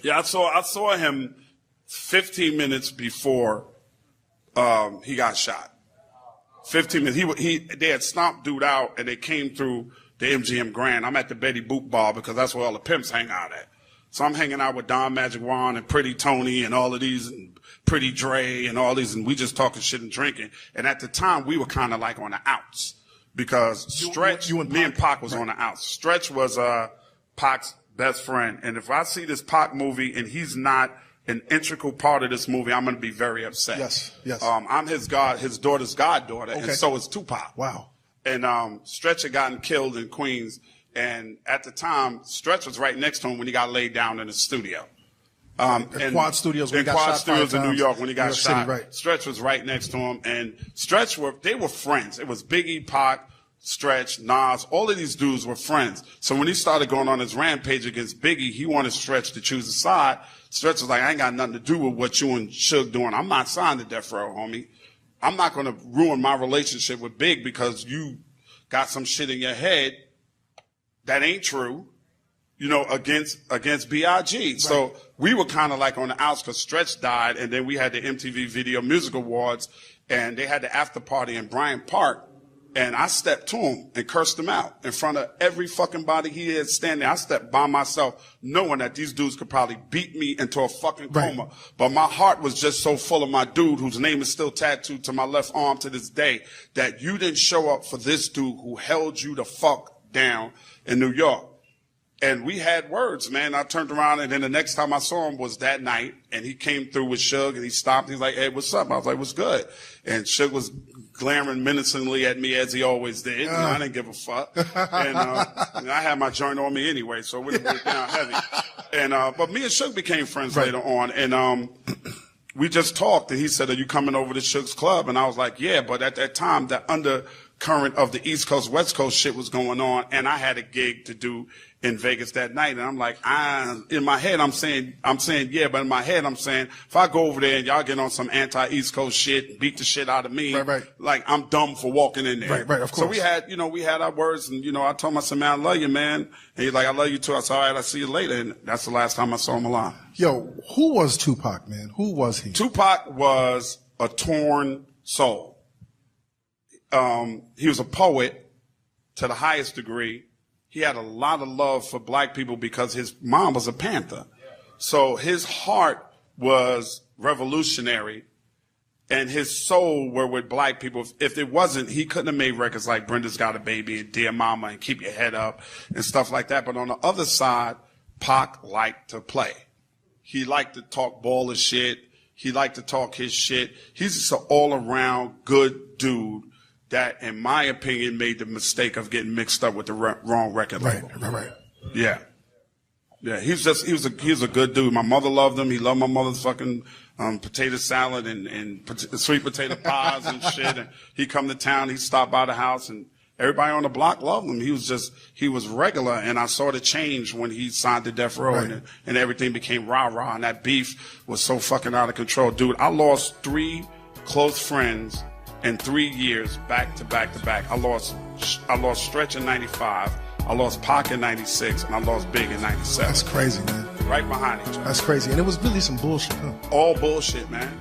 Yeah, I saw him 15 minutes before he got shot. 15 minutes. They had stomped dude out, and they came through the MGM Grand. I'm at the Betty Boop bar because that's where all the pimps hang out at. So I'm hanging out with Don Magic Juan and Pretty Tony and all of these, and Pretty Dre and all these, and we just talking shit and drinking. And at the time, we were kind of like on the outs because Stretch, me and Pac was on the outs. Stretch was Pac's best friend. And if I see this Pac movie and he's not an integral part of this movie, I'm going to be very upset. Yes. I'm his daughter's goddaughter, and so is Tupac. Wow. And Stretch had gotten killed in Queens, and at the time, Stretch was right next to him when he got laid down in the studio. In Quad Studios when he got shot. Quad Studios in New York when he got shot. City, right. Stretch was right next to him, and they were friends. It was Biggie, Pac, Stretch, Nas, all of these dudes were friends. So when he started going on his rampage against Biggie, he wanted Stretch to choose a side. Stretch was like, I ain't got nothing to do with what you and Suge doing. I'm not signed to Death Row, homie. I'm not going to ruin my relationship with Big because you got some shit in your head that ain't true, against B.I.G. Right. So we were kind of like on the outs because Stretch died, and then we had the MTV Video Music Awards, and they had the after party in Bryant Park. And I stepped to him and cursed him out in front of every fucking body he had standing. I stepped by myself knowing that these dudes could probably beat me into a fucking coma. Right. But my heart was just so full of my dude, whose name is still tattooed to my left arm to this day, that you didn't show up for this dude who held you the fuck down in New York. And we had words, man. I turned around, and then the next time I saw him was that night, and he came through with Suge, and he stopped. He's like, hey, what's up? I was like, what's good? And Suge was glaring menacingly at me as he always did. I didn't give a fuck. And I had my joint on me anyway, so we went down heavy. And but me and Suge became friends later on, and we just talked, and he said, are you coming over to Suge's club? And I was like, yeah, but at that time, the undercurrent of the East Coast, West Coast shit was going on, and I had a gig to do in Vegas that night. And I'm like, in my head, I'm saying, yeah, but in my head, I'm saying, if I go over there and y'all get on some anti-East Coast shit and beat the shit out of me, like, I'm dumb for walking in there. Right, of course. So we had our words, and, I told him, I said, man, I love you, man. And he's like, I love you too. I said, all right, I'll see you later. And that's the last time I saw him alive. Yo, who was Tupac, man? Who was he? Tupac was a torn soul. He was a poet to the highest degree. He had a lot of love for black people because his mom was a Panther. So his heart was revolutionary, and his soul were with black people. If it wasn't, he couldn't have made records like Brenda's Got a Baby and Dear Mama and Keep Your Head Up and stuff like that. But on the other side, Pac liked to play. He liked to talk baller shit. He liked to talk his shit. He's just an all-around good dude that, in my opinion, made the mistake of getting mixed up with the wrong record label. Right. Yeah. He was a good dude. My mother loved him. He loved my mother's fucking potato salad and sweet potato pies and shit. And he'd come to town. He'd stop by the house, and everybody on the block loved him. He was regular, and I saw the change when he signed to Death Row, and everything became rah-rah, and that beef was so fucking out of control. Dude, I lost 3 close friends in 3 years, back to back to back. I lost Stretch in 95, I lost Pac in 96, and I lost Big in 97. That's crazy, man. Right behind each other. That's crazy. And it was really some bullshit, huh? All bullshit, man.